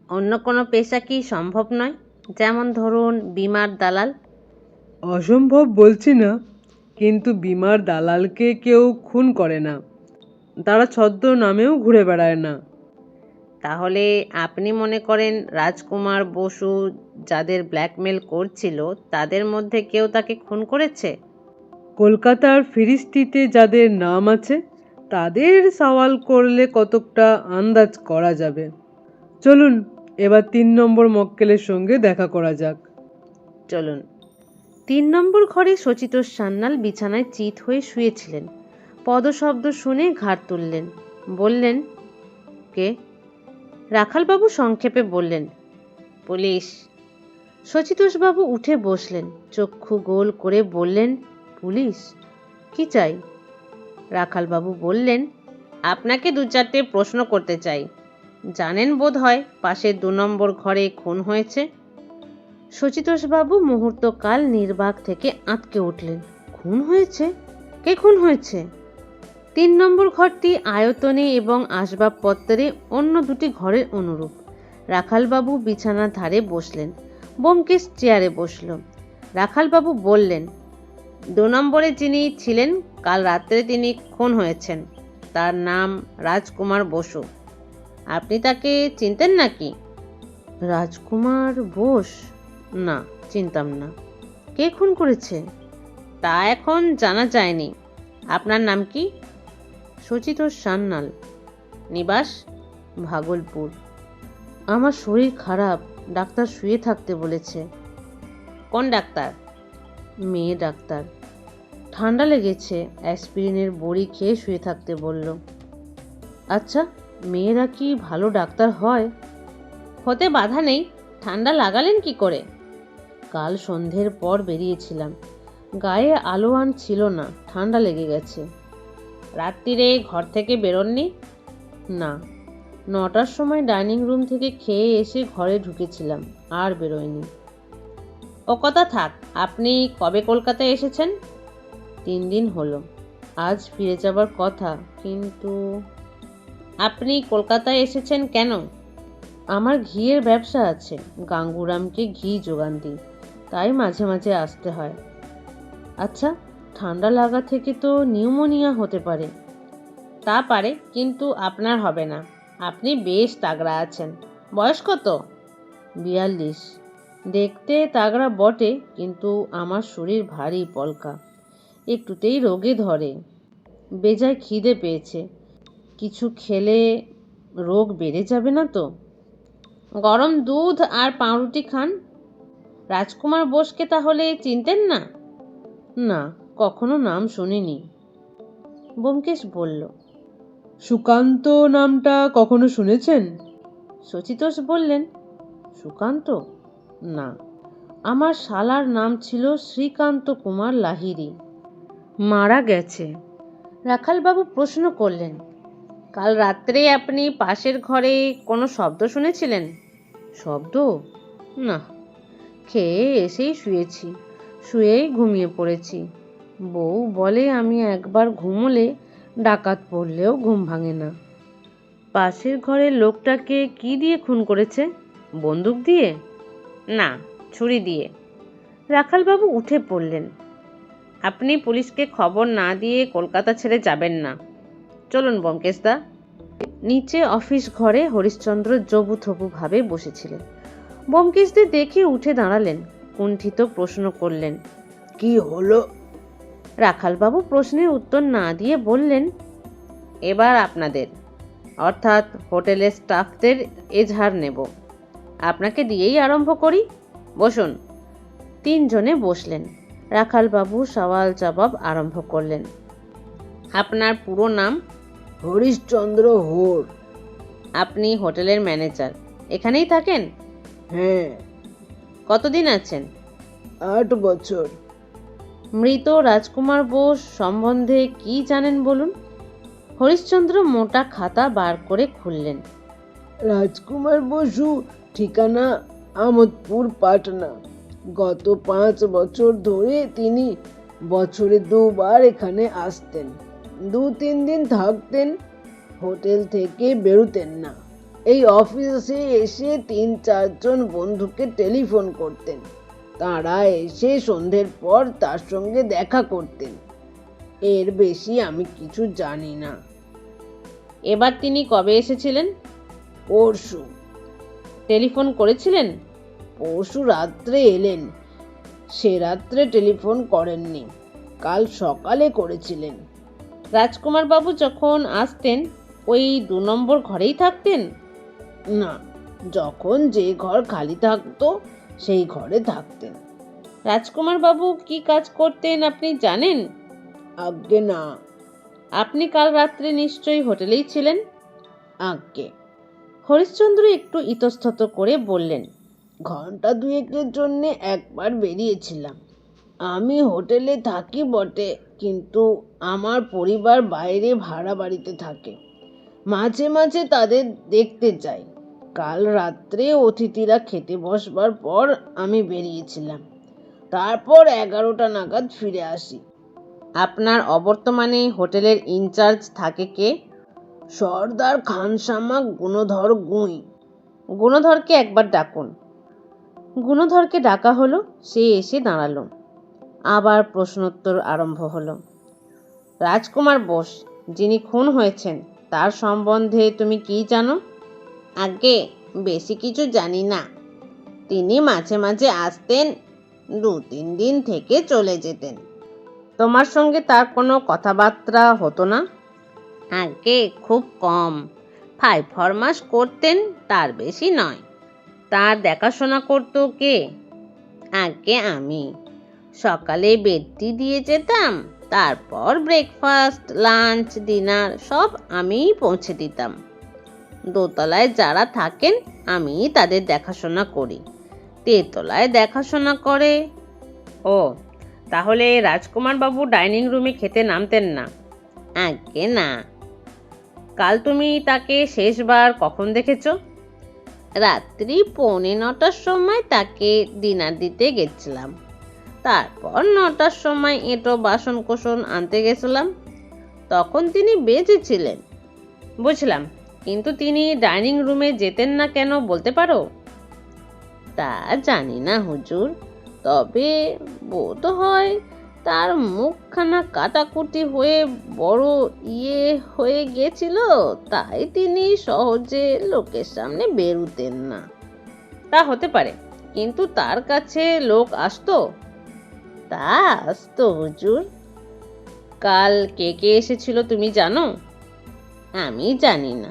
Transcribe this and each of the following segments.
অন্য কোনো পেশা কি সম্ভব নয়? যেমন ধরুন বীমার দালাল। অসম্ভব বলছি না, কিন্তু বীমার দালালকে কেউ খুন করে না, তারা ছদ্মনামেও ঘুরে বেড়ায় না। তাহলে আপনি মনে করেন রাজকুমার বসু যাদের ব্ল্যাকমেল করছিল তাদের মধ্যে কেউ তাকে খুন করেছে? কলকাতার ফিরিস্তিতে যাদের নাম আছে তাদের সওয়াল করলে কতকটা আন্দাজ করা যাবে। চলুন এবার 3 নম্বর মক্কেলের সঙ্গে দেখা করা যাক। চলুন। 3 নম্বর ঘরে সচিতোষ সান্যাল বিছানায় চিত হয়ে শুয়েছিলেন। পদশব্দ শুনে ঘাড় তুললেন। বললেন, কে? রাখালবাবু সংক্ষেপে বললেন, পুলিশ। সচিতোষবাবু উঠে বসলেন, চক্ষু গোল করে বললেন, পুলিশ? কি চাই? রাখালবাবু বললেন, আপনাকে 2-4টে প্রশ্ন করতে চাই। জানেন বোধ হয় পাশের 2 নম্বর ঘরে খুন হয়েছে? সচিতোষবাবু মুহূর্তকাল নির্বাক থেকে আঁতকে উঠলেন। খুন হয়েছে? কে খুন হয়েছে? 3 নম্বর ঘরটি আয়তনে এবং আসবাবপত্রে অন্য 2টি ঘরের অনুরূপ। রাখালবাবু বিছানার ধারে বসলেন। ব্যোমকেশ চেয়ারে বসল। রাখালবাবু বললেন, 2 নম্বরে যিনি ছিলেন কাল রাত্রে তিনি খুন হয়েছেন, তার নাম রাজকুমার বসু। আপনি তাকে চিনতেন নাকি? রাজকুমার বোস? না, চিনতাম না। কে খুন করেছে? তা এখন জানা যায়নি। আপনার নাম কি? সচিতোষ সান্যাল। নিবাস? ভাগলপুর। আমার শরীর খারাপ, ডাক্তার শুয়ে থাকতে বলেছে। কোন ডাক্তার? মেয়ে ডাক্তার। ঠান্ডা লেগেছে, অ্যাসপিরিনের বড়ি খেয়ে শুয়ে থাকতে বলল। আচ্ছা, মেয়েরা কি ভালো ডাক্তার হয়? হতে বাধা নেই। ঠান্ডা লাগালেন কি করে? কাল সন্ধ্যের পর বেরিয়েছিলাম, গায়ে আলোয়ান ছিল না, ঠান্ডা লেগে গেছে। রাত্রিরে ঘর থেকে বেরোননি? না, 9টার সময় ডাইনিং রুম থেকে খেয়ে এসে ঘরে ঢুকেছিলাম, আর বেরোয়নি। ও কথা থাক, আপনি কবে কলকাতায় এসেছেন? 3 দিন হলো। আজ ফিরে যাবার কথা, কিন্তু আপনি কলকাতায় এসেছেন কেন? আমার ঘিয়ের ব্যবসা আছে, গাঙ্গুরামকে ঘি যোগান দিই, তাই মাঝে মাঝে আসতে হয়। আচ্ছা, ঠান্ডা লাগা থেকে তো নিউমোনিয়া হতে পারে। তা পারে, কিন্তু আপনার হবে না। আপনি বেশ তাগড়া আছেন। বয়স কত? 42। দেখতে তাগড়া বটে, কিন্তু আমার শরীর ভারী পলকা, একটুতেই রোগে ধরে। বেজায় খিদে পেয়েছে, কিছু খেলে রোগ বেড়ে যাবে না তো? গরম দুধ আর পাউরুটি খান। রাজকুমার বোসকে তাহলে চিনতেন না? না, কখনো নাম শুনিনি। ব্যোমকেশ বলল। সুকান্ত নামটা কখনো শুনেছেন? সচিতোষ বললেন, সুকান্ত? না, আমার শালার নাম ছিল শ্রীকান্ত কুমার লাহিড়ী, মারা গেছে। রাখালবাবু প্রশ্ন করলেন, কাল রাত্রে আপনি পাশের ঘরে কোনো শব্দ শুনেছিলেন? শব্দ? না, খেয়ে এসেই শুয়েছি, শুয়েই ঘুমিয়ে পড়েছি। বউ বলে আমি একবার ঘুমোলে ডাকাত পড়লেও ঘুম ভাঙে না। পাশের ঘরের লোকটাকে কি দিয়ে খুন করেছে? বন্দুক দিয়ে? না, ছুরি দিয়ে। রাখালবাবু উঠে পড়লেন। আপনি পুলিশকে খবর না দিয়ে কলকাতা ছেড়ে যাবেন না। চলুন ব্যোমকেশদা। নিচে অফিস ঘরে হরিশ্চন্দ্র জবুথবু ভাবে বসেছিলেন। ব্যোমকেশদের দেখে উঠে দাঁড়ালেন, কুণ্ঠিত প্রশ্ন করলেন, কি হলো? রাখালবাবু প্রশ্নের উত্তর না দিয়ে বললেন, এবার আপনাদের, অর্থাৎ হোটেলের স্টাফদের এজাহার নেব। আপনাকে দিয়েই আরম্ভ করি। বসুন। 3 জনে বসলেন। রাখালবাবু সওয়াল জবাব আরম্ভ করলেন। আপনার পুরো নাম? হরিশ্চন্দ্র হোর। আপনি হোটেলের ম্যানেজার, এখানেই থাকেন? হ্যাঁ। কতদিন আছেন? 8 বছর। মৃত রাজকুমার বোস সম্বন্ধে কি জানেন বলুন? হরিশ্চন্দ্র মোটা খাতা বার করে খুললেন। রাজকুমার বসু, ঠিকানা আমোদপুর, পাটনা। গত 5 বছর ধরে তিনি বছরে 2বার এখানে আসতেন, 2-3 দিন থাকতেন, হোটেল থেকে বেরোতেন না। এই অফিসে এসে 3-4 জন বন্ধুকে টেলিফোন করতেন। তারা এসে সন্ধ্যের পর তার সঙ্গে দেখা করতেন। এর বেশি আমি কিছু জানি না। এবার তিনি কবে এসেছিলেন? পরশু। টেলিফোন করেছিলেন? পরশু রাত্রে এলেন। সে রাত্রে টেলিফোন করেননি, কাল সকালে করেছিলেন। রাজকুমার বাবু যখন আসতেন ওই 2 নম্বর ঘরেই থাকতেন? না, যখন যে ঘর খালি থাকতো সেই ঘরে থাকতেন। রাজকুমার বাবু কি কাজ করতেন আপনি জানেন? আজ্ঞে না। আপনি কাল রাত্রে নিশ্চয়ই হোটেলেই ছিলেন? আজ্ঞে। হরিশ্চন্দ্র একটু ইতস্তত করে বললেন, 2 ঘন্টার জন্যে একবার বেরিয়েছিলাম। আমি হোটেলে থাকি বটে, কিন্তু আমার পরিবার বাইরে ভাড়া বাড়িতে থাকে। মাঝে মাঝে তাদের দেখতে যাই। কাল রাত্রে অতিথিরা খেতে বসবার পর আমি বেরিয়েছিলাম। তারপর 11টা নাগাদ ফিরে আসি। আপনার অবর্তমানে হোটেলের ইনচার্জ থাকে কে? সর্দার খানসামা গুণধর গুঁই। গুণধরকে একবার ডাকুন। গুণধরকে ডাকা হলো। সে এসে দাঁড়ালো। আবার প্রশ্নোত্তর আরম্ভ হলো। রাজকুমার বোস, যিনি খুন হয়েছেন, তার সম্বন্ধে তুমি কি জানো? আগে বেশি কিছু জানি না। তিনি মাঝে মাঝে আসতেন, 2-3 দিন থেকে চলে যেতেন। তোমার সঙ্গে তার কোনো কথাবার্তা হতো না? আগে খুব কম, ফরমাস করতেন, তার বেশি নয়। তার দেখাশোনা করতো কে? আগে আমি। সকালে বেডটি দিয়ে যেতাম, তারপর ব্রেকফাস্ট, লাঞ্চ, ডিনার সব আমিই পৌঁছে দিতাম। দোতলায় যারা থাকেন আমি তাদের দেখাশোনা করি। তেতলায় দেখাশোনা করে। ও, তাহলে রাজকুমার বাবু ডাইনিং রুমে খেতে নামতেন না? আগে না। কাল তুমি তাকে শেষবার কখন দেখেছো? রাত্রি 8:45টার সময় তাকে ডিনার দিতে গেছিলাম। তারপর 9টার সময় এঁটো বাসন কোসন আনতে গেছিলাম। তখন তিনি বেঁচে ছিলেন। বুঝলাম, কিন্তু তিনি ডাইনিং রুমে যেতেন না কেন বলতে পারো? তা জানি না হুজুর, তবে বোধ হয় তার মুখখানা কাটাকুটি হয়ে বড় হয়ে গেছিল, তাই তিনি সহজে লোকের সামনে বেরুতেন না। তা হতে পারে, কিন্তু তার কাছে লোক আসতো? তা আসতো হুজুর। কাল কে কে এসেছিল তুমি জানো? আমি জানি না,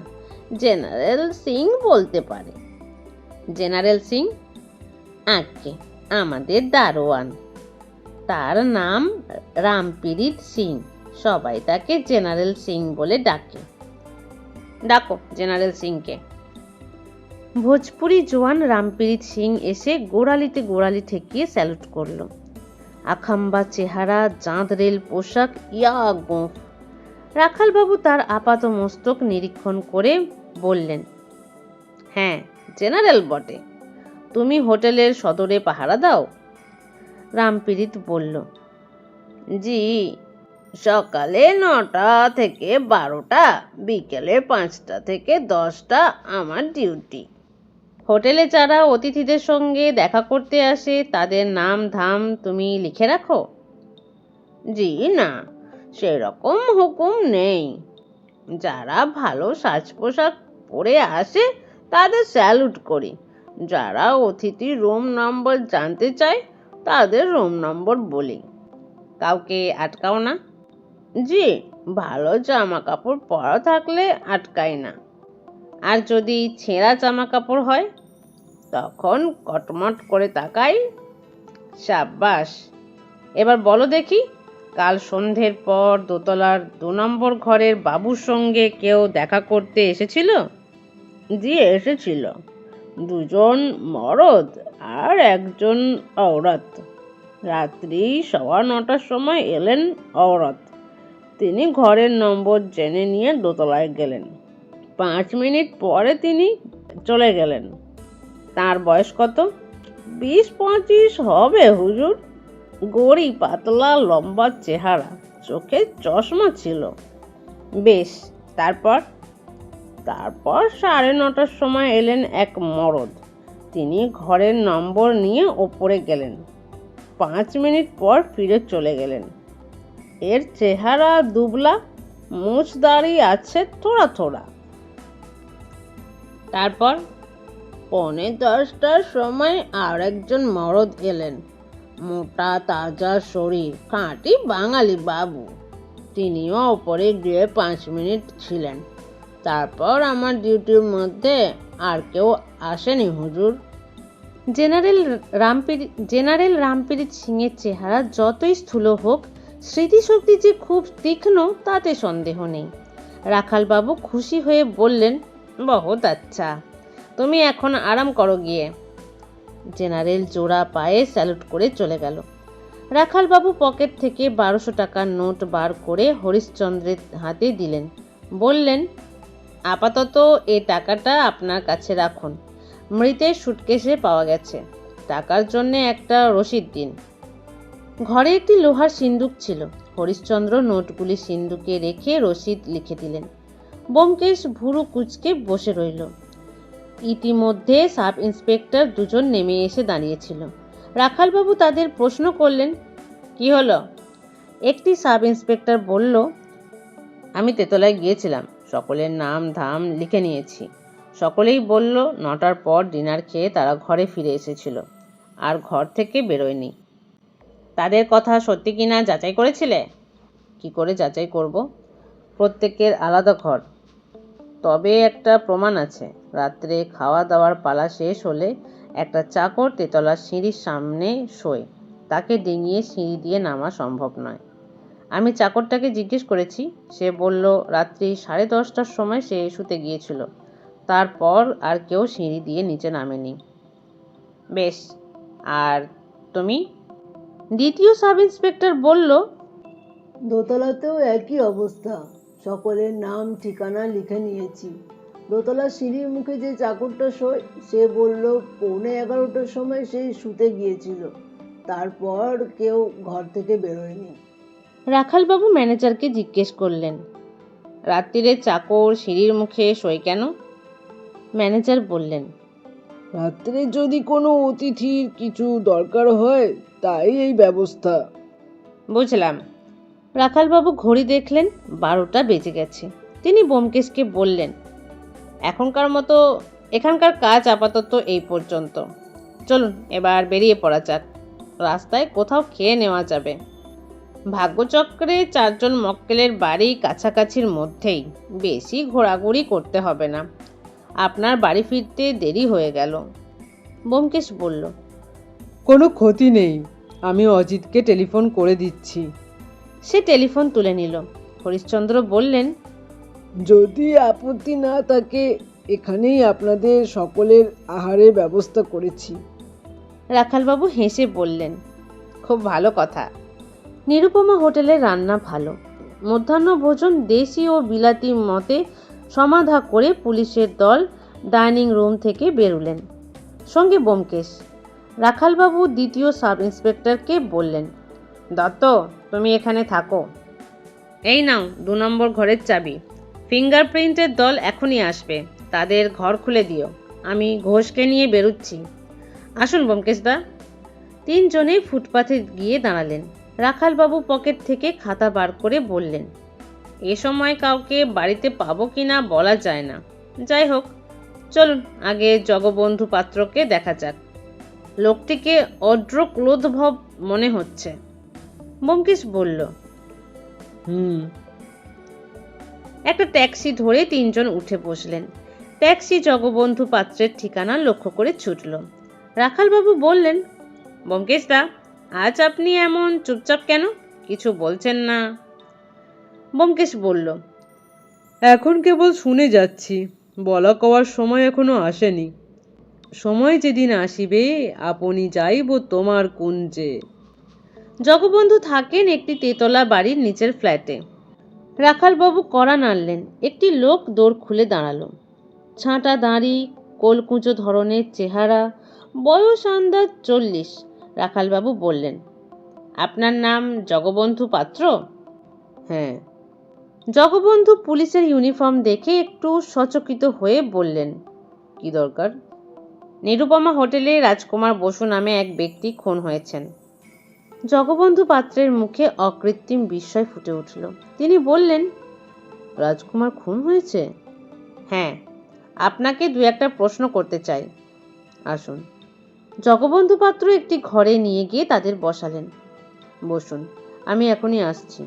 জেনারেল সিং বলতে পারে। জেনারেল সিং? আজ্ঞে, আমাদের দারোয়ান। তার নাম রামপ্রীত সিং। সবাই তাকে জেনারেল সিং বলে ডাকে। ডাকো জেনারেল সিংকে। ভোজপুরি জওয়ান রামপ্রীত সিং এসে গোড়ালিতে গোড়ালি ঠেকিয়ে স্যালুট করলো। আখাম্বা চেহারা, জাঁদরেল পোশাক, ইয়া গোঁফ। রাখালবাবু তার আপাত মস্তক নিরীক্ষণ করে বললেন, হ্যাঁ, জেনারেল বটে। তুমি হোটেলের সদরে পাহারা দাও? রামপ্রীত বলল, জি, সকালে 9টা থেকে 12টা, বিকেলে 5টা থেকে 10টা আমার ডিউটি। হোটেলে যারা অতিথিদের সঙ্গে দেখা করতে আসে তাদের নাম ধাম তুমি লিখে রাখো? জি না, সেরকম হুকুম নেই। যারা ভালো সাজ পোশাক পরে আসে তাদের স্যালুট করি। যারা অতিথি রুম নম্বর জানতে চায় তাদের রুম নম্বর বলি। কাউকে আটকাও না? জি, ভালো জামা কাপড় পরা থাকলে আটকাই না। আর যদি ছেঁড়া জামা কাপড় হয় তখন কটমট করে তাকাই। সাব্বাস। এবার বলো দেখি, কাল সন্ধ্যের পর দোতলার 2 নম্বর ঘরের বাবুর সঙ্গে কেউ দেখা করতে এসেছিল? জি, এসেছিল। 2জন মরদ আর 1জন ঔরত। রাত্রি 9:15টার সময় এলেন ঔরত। তিনি ঘরের নম্বর জেনে নিয়ে দোতলায় গেলেন। 5 মিনিট পরে তিনি চলে গেলেন। তার বয়স কত? 20-25 হবে হুজুর। গড়ি পাতলা, লম্বা চেহারা, চোখে চশমা ছিল। বেশ, তারপর? তারপর 9:30টার সময় এলেন এক মরদ। তিনি ঘরের নম্বর নিয়ে ওপরে গেলেন। 5 মিনিট পর ফিরে চলে গেলেন। এর চেহারা দুবলা, মুছ দাড়ি আছে থোড়া থোড়া। তারপর 9:45টার সময় আর একজন মরদ এলেন। মোটা তাজা শরীর, খাঁটি বাঙালি বাবু। তিনিও ওপরে গিয়ে 5 মিনিট ছিলেন। তারপর আমার ডিউটির মধ্যে আর কেউ আসেনি হুজুর। জেনারেল রামপ্রীত সিংয়ের চেহারা যতই স্থূল হোক, স্মৃতিশক্তি যে খুব তীক্ষ্ণ তাতে সন্দেহ নেই। রাখালবাবু খুশি হয়ে বললেন, বহুত আচ্ছা, তুমি এখন আরাম করো গিয়ে। জেনারেল জোড়া পায়ে স্যালুট করে চলে গেল। রাখালবাবু পকেট থেকে 1200 টাকার নোট বার করে হরিশ্চন্দ্রের হাতে দিলেন। বললেন, আপাতত এই টাকাটা আপনার কাছে রাখুন। মৃতের সুটকেসে পাওয়া গেছে। টাকার জন্য একটা রসিদ দিন। ঘরে একটি লোহার সিন্দুক ছিল। হরিশ্চন্দ্র নোটগুলি সিন্দুকে রেখে রসিদ লিখে দিলেন। ব্যোমকেশ ভুরু কুঁচকে বসে রইল। ইতিমধ্যে সাব ইন্সপেক্টর দুজন নেমে এসে দাঁড়িয়েছিল। রাখালবাবু তাদের প্রশ্ন করলেন, কি হলো? একটি সাব ইন্সপেক্টর বলল, আমি তেতলায় গিয়েছিলাম, সকলের নাম ধাম লিখে নিয়েছি। সকলেই বলল 9টার পর ডিনার খেয়ে তারা ঘরে ফিরে এসেছিল, আর ঘর থেকে বেরোয়নি। তাদের কথা সত্যি কিনা যাচাই করেছিলে? কি করে যাচাই করব? প্রত্যেকের আলাদা ঘর। তবে একটা প্রমাণ আছে, রাত্রে খাওয়া দাওয়ার পালা শেষ হলে একটা চাকর তেতলার সিঁড়ির সামনে শোয়। তাকে ডিঙিয়ে সিঁড়ি দিয়ে নামা সম্ভব নয়। আমি চাকরটাকে জিজ্ঞেস করেছি, সে বলল রাত্রি 10:30টার সময় সে শুতে গিয়েছিল। তারপর আর কেউ সিঁড়ি দিয়ে নিচে নামেনি। বেশ, আর তুমি? দ্বিতীয় সাব ইন্সপেক্টর বলল, দোতলাতেও একই অবস্থা। সকলের নাম ঠিকানা লিখে নিয়েছি। দোতলার সিঁড়ির মুখে যে চাকরটা শোয়, সে বলল 11:15টার সময় সে শুতে গিয়েছিল। তারপর কেউ ঘর থেকে বেরোয়নি। রাখালবাবু ম্যানেজারকে জিজ্ঞেস করলেন, রাত্রিরে চাকর সিঁড়ির মুখে শোয় কেন? ম্যানেজার বললেন, রাত্রে যদি কোনো অতিথির কিছু দরকার হয়, তাই এই ব্যবস্থা। বুঝলাম। রাখালবাবু ঘড়ি দেখলেন, 12টা বেজে গেছে। তিনি ব্যোমকেশকে বললেন, এখানকার কাজ আপাতত এই পর্যন্ত। চলুন এবার বেরিয়ে পড়া যাক। রাস্তায় কোথাও খেয়ে নেওয়া যাবে। ভাগ্যচক্রে 4 জন মক্কেলের বাড়ি কাছাকাছির মধ্যেই, বেশি ঘোরাঘুরি করতে হবে না। আপনার বাড়ি ফিরতে দেরি হয়ে গেল। ব্যোমকেশ বলল, কোনো ক্ষতি নেই, আমি অজিতকে টেলিফোন করে দিচ্ছি। সে টেলিফোন তুলে নিল। হরিশ্চন্দ্র বললেন, যদি আপত্তি না থাকে, এখানেই আপনাদের সকলের আহারের ব্যবস্থা করেছি। রাখালবাবু হেসে বললেন, খুব ভালো কথা। নিরুপমা হোটেলের রান্না ভালো। মধ্যাহ্ন ভোজন দেশি ও বিলাতি মতে সমাধা করে পুলিশের দল ডাইনিং রুম থেকে বেরুলেন, সঙ্গে ব্যোমকেশ। রাখালবাবু দ্বিতীয় সাব ইন্সপেক্টরকে বললেন, দত্ত, তুমি এখানে থাকো। এই নাও 2 নম্বর ঘরের চাবি। ফিঙ্গারপ্রিন্টের দল এখনই আসবে, তাদের ঘর খুলে দিও। আমি ঘোষকে নিয়ে বেরুচ্ছি। আসুন ব্যোমকেশদা। 3 জনেই ফুটপাথে গিয়ে দাঁড়ালেন। রাখালবাবু পকেট থেকে খাতা বার করে বললেন, এ সময় কাউকে বাড়িতে পাবো কিনা বলা যায় না। যাই হোক, চলুন আগে জগবন্ধু পাত্রকে দেখা যাক। লোকটিকে অড্র ক্লোধভব মনে হচ্ছে। ব্যোমকেশ বলল, একটা ট্যাক্সি ধরে 3 জন উঠে বসলেন। ট্যাক্সি জগবন্ধু পাত্রের ঠিকানা লক্ষ্য করে ছুটল। রাখালবাবু বললেন, ব্যোমকেশদা, আজ আপনি এমন চুপচাপ কেন? কিছু বলছেন না? ব্যোমকেশ বলল, এখন কেবল শুনে যাচ্ছি, বলা কওয়ার সময় এখনো আসেনি। সময় যেদিন আসিবে, আপনি যাইব তোমার কুঞ্জে। জগবন্ধু থাকেন একটি তেতলা বাড়ির নিচের ফ্ল্যাটে। রাখালবাবু কড়া নাড়লেন। একটি লোক দৌড় খুলে দাঁড়ালো। ছাঁটা দাঁড়ি, কোলকুঁচো ধরনের চেহারা, বয়স আন্দাজ 40। রাখালবাবু বললেন, আপনার নাম জগবন্ধু পাত্র? হ্যাঁ। জগবন্ধু পুলিশের ইউনিফর্ম দেখে একটু সচকিত হয়ে বললেন, কি দরকার? নিরুপমা হোটেলে রাজকুমার বসু নামে এক ব্যক্তি খুন হয়েছেন। জগবন্ধু পাত্রের মুখে অকৃত্রিম বিস্ময় ফুটে উঠল। তিনি বললেন, রাজকুমার খুন হয়েছে? হ্যাঁ, আপনাকে দু একটা প্রশ্ন করতে চাই। আসুন। জগবন্ধু পাত্র একটি ঘরে নিয়ে গিয়ে তাদের বসালেন। বসুন, আমি এখনই আসছি।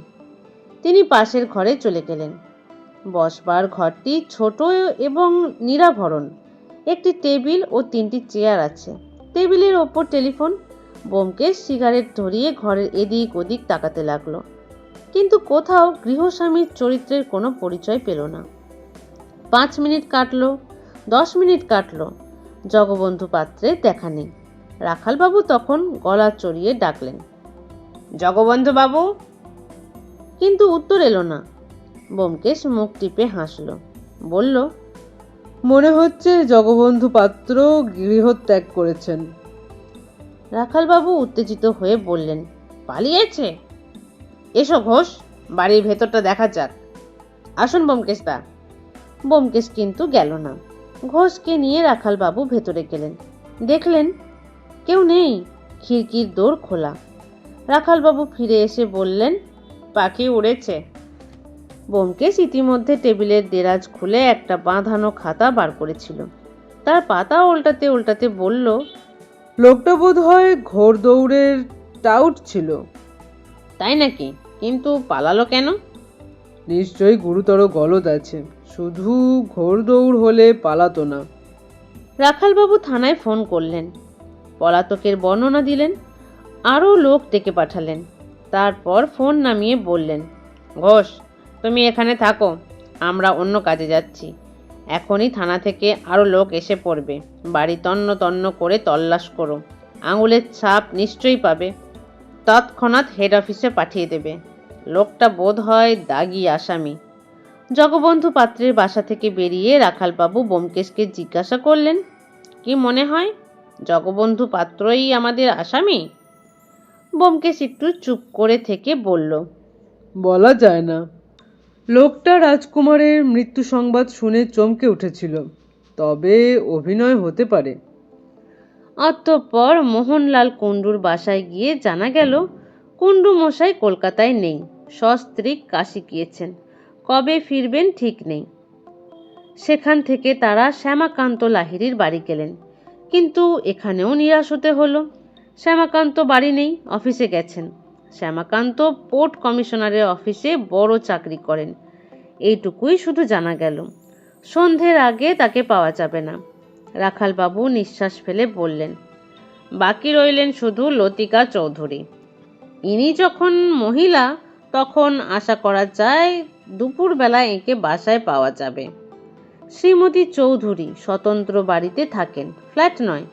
তিনি পাশের ঘরে চলে গেলেন। বসবার ঘরটি ছোট এবং নিরাভরণ। একটি টেবিল ও 3টি চেয়ার আছে। টেবিলের ওপর টেলিফোন। ব্যোমকেশ সিগারেট ধরিয়ে ঘরের এদিক ওদিক তাকাতে লাগলো, কিন্তু কোথাও গৃহস্বামীর চরিত্রের কোনো পরিচয় পেল না। 5 মিনিট কাটলো, 10 মিনিট কাটলো, জগবন্ধু পাত্রের দেখা নেই। রাখালবাবু তখন গলা চড়িয়ে ডাকলেন, জগবন্ধু বাবু। কিন্তু উত্তর এলো না। ব্যোমকেশ মুখ টিপে হাসল, বলল, মনে হচ্ছে জগবন্ধু পাত্র গৃহত্যাগ করেছেন। রাখালবাবু উত্তেজিত হয়ে বললেন, পালিয়েছে? এসো ঘোষ, বাড়ির ভেতরটা দেখা যাক। আসুন ব্যোমকেশ দা। ব্যোমকেশ কিন্তু গেল না। ঘোষকে নিয়ে রাখালবাবু ভেতরে গেলেন। দেখলেন কেউ নেই, খিড়কির দোর খোলা। রাখালবাবু ফিরে এসে বললেন, পাখি উড়েছে। ব্যোমকেশ ইতিমধ্যে টেবিলের দেরাজ খুলে একটা বাঁধানো খাতা বার করেছিল। তার পাতা উল্টাতে উল্টাতে বলল, লোকটা বোধ হয় ঘোড়দৌড়ের টাউট ছিল। তাই নাকি? কিন্তু পালালো কেন? নিশ্চয়ই গুরুতর গলদ আছে, শুধু ঘোড়দৌড় হলে পালাতো না। রাখালবাবু থানায় ফোন করলেন, পলাতকের বর্ণনা দিলেন, আরও লোক ডেকে পাঠালেন। তারপর ফোন নামিয়ে বললেন, ঘোষ, তুমি এখানে থাকো, আমরা অন্য কাজে যাচ্ছি। এখনই থানা থেকে আরও লোক এসে পড়বে। বাড়ি তন্ন তন্ন করে তল্লাশ করো, আঙুলের ছাপ নিশ্চয়ই পাবে। তৎক্ষণাৎ হেড অফিসে পাঠিয়ে দেবে। লোকটা বোধ হয় দাগি আসামি। জগবন্ধু পাত্রের বাসা থেকে বেরিয়ে রাখালবাবু ব্যোমকেশকে জিজ্ঞাসা করলেন, কি মনে হয়, জগবন্ধু পাত্রই আমাদের আসামি? ব্যোমকেশ একটু চুপ করে থেকে বলল, বলা যায় না। লোকটা রাজকুমারের মৃত্যু সংবাদ শুনে চমকে উঠেছিল, তবে অভিনয় হতে পারে। অতঃপর মোহনলাল কুণ্ডুর বাসায় গিয়ে জানা গেল, কুণ্ডু মশাই কলকাতায় নেই, সস্ত্রীক কাশী গিয়েছেন। কবে ফিরবেন ঠিক নেই। সেখান থেকে তারা শ্যামাকান্ত লাহিড়ীর বাড়ি গেলেন, কিন্তু এখানেও নিরাশ হতে হলো। শ্যামাকান্ত বাড়ি নেই, অফিসে গেছেন। শ্যামাকান্ত পোর্ট কমিশনারের অফিসে বড় চাকরি করেন, এইটুকুই শুধু জানা গেল। সন্ধ্যের আগে তাকে পাওয়া যাবে না। রাখালবাবু নিঃশ্বাস ফেলে বললেন, বাকি রইলেন শুধু লতিকা চৌধুরী। ইনি যখন মহিলা, তখন আশা করা যায় দুপুরবেলা একে বাসায় পাওয়া যাবে। শ্রীমতী চৌধুরী স্বতন্ত্র বাড়িতে থাকেন, ফ্ল্যাট নয়,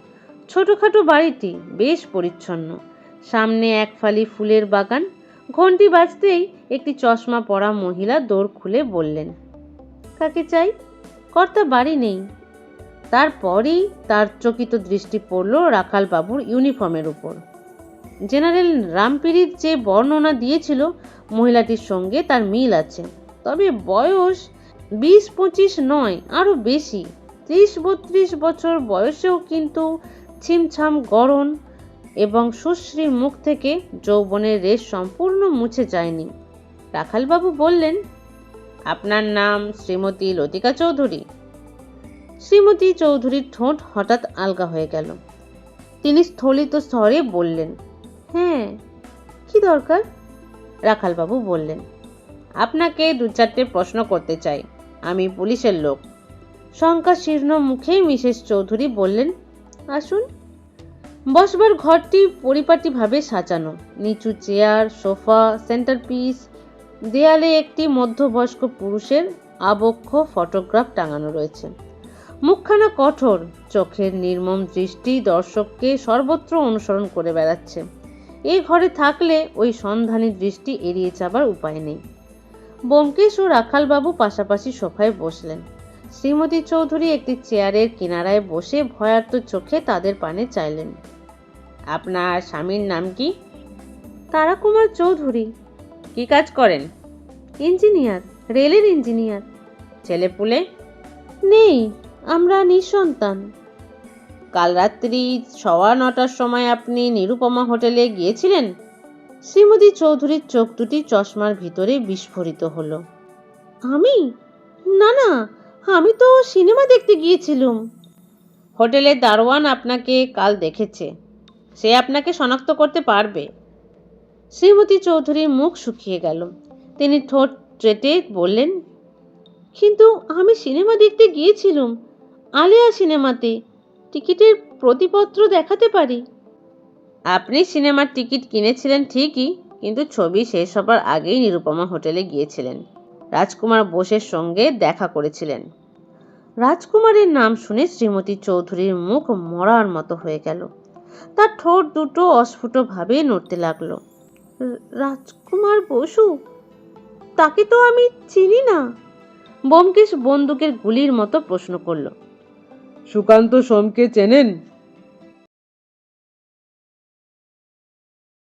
ছোটখাটো বাড়িটি, বেশ পরিচ্ছন্ন। সামনে এক ফালি ফুলের বাগান। ঘন্টি বাজতেই একটি চশমা পরা মহিলা দোর খুলে বললেন, কাকে চাই? কর্তা বাড়ি নেই। তারপরই তার চকিত দৃষ্টি পড়ল রাখালবাবুর ইউনিফর্মের উপর। জেনারেল রামপিরিত যে বর্ণনা দিয়েছিল, মহিলাটির সঙ্গে তার মিল আছে, তবে বয়স 20-25 নয়, আরও বেশি। 30-32 বছর বয়সেও কিন্তু ছিমছাম গড়ন এবং সুশ্রী মুখ থেকে যৌবনের রেশ সম্পূর্ণ মুছে যায়নি। রাখালবাবু বললেন, আপনার নাম শ্রীমতী লতিকা চৌধুরী? শ্রীমতী চৌধুরীর ঠোঁট হঠাৎ আলগা হয়ে গেল। তিনি স্থলিত স্বরে বললেন, হ্যাঁ, কি দরকার? রাখালবাবু বললেন, আপনাকে 2-4টে প্রশ্ন করতে চাই, আমি পুলিশের লোক। শঙ্কাশীর্ণ মুখে মিসেস চৌধুরী বললেন, আসুন। বসবার ঘরটি পরিপাটিভাবে সাজানো, নিচু চেয়ার, সোফা, সেন্টারপিস, দেয়ালে একটি মধ্যবয়স্ক পুরুষের আবক্ষ ফটোগ্রাফ টাঙানো রয়েছে। মুখখানা কঠোর, চোখের নির্মম দৃষ্টি দর্শককে সর্বত্র অনুসরণ করে বেড়াচ্ছে। এই ঘরে থাকলে ওই সন্ধানী দৃষ্টি এড়িয়ে যাবার উপায় নেই। ব্যোমকেশ ও রাখালবাবু পাশাপাশি সোফায় বসলেন। শ্রীমতী চৌধুরী একটি চেয়ারের কিনারায় বসে ভয়ার্ত চোখে তাদের পানে চাইলেন। আপনার স্বামীর নাম কি? তারাকুমার চৌধুরী। কি কাজ করেন? ইঞ্জিনিয়ার। রেলের ইঞ্জিনিয়ার। ছেলেপুলে? নেই, আমরা নিঃসন্তান। কাল রাত্রি 9:15 সময় আপনি নিরুপমা হোটেলে গিয়েছিলেন? শ্রীমতী চৌধুরীর চোখ দুটি চশমার ভিতরে বিস্ফোরিত হলো। আমি? না না, আমি তো সিনেমা দেখতে গিয়েছিলাম। হোটেলের দারোয়ান আপনাকে কাল দেখেছে, সে আপনাকে শনাক্ত করতে পারবে। শ্রীমতী চৌধুরীর মুখ শুকিয়ে গেল। তিনি ঠোঁট চেটে বললেন, কিন্তু আমি সিনেমা দেখতে গিয়েছিলাম, আলিয়া সিনেমাতে। টিকিটের প্রতিপত্র দেখাতে পারি। আপনি সিনেমার টিকিট কিনেছিলেন ঠিকই, কিন্তু ছবি শেষ হবার আগেই নিরুপমা হোটেলে গিয়েছিলেন। রাজকুমার বোসের সঙ্গে দেখা করেছিলেন। রাজকুমারের নাম শুনে শ্রীমতী চৌধুরীর মুখ মরার মতো হয়ে গেল। তার ঠোঁট দুটো অস্ফুটভাবে নড়তে লাগলো। রাজকুমার বসু? তাকে তো আমি চিনি না। ব্যোমকেশ বন্দুকের গুলির মতো প্রশ্ন করল। সুকান্ত সোমকে চেনেন?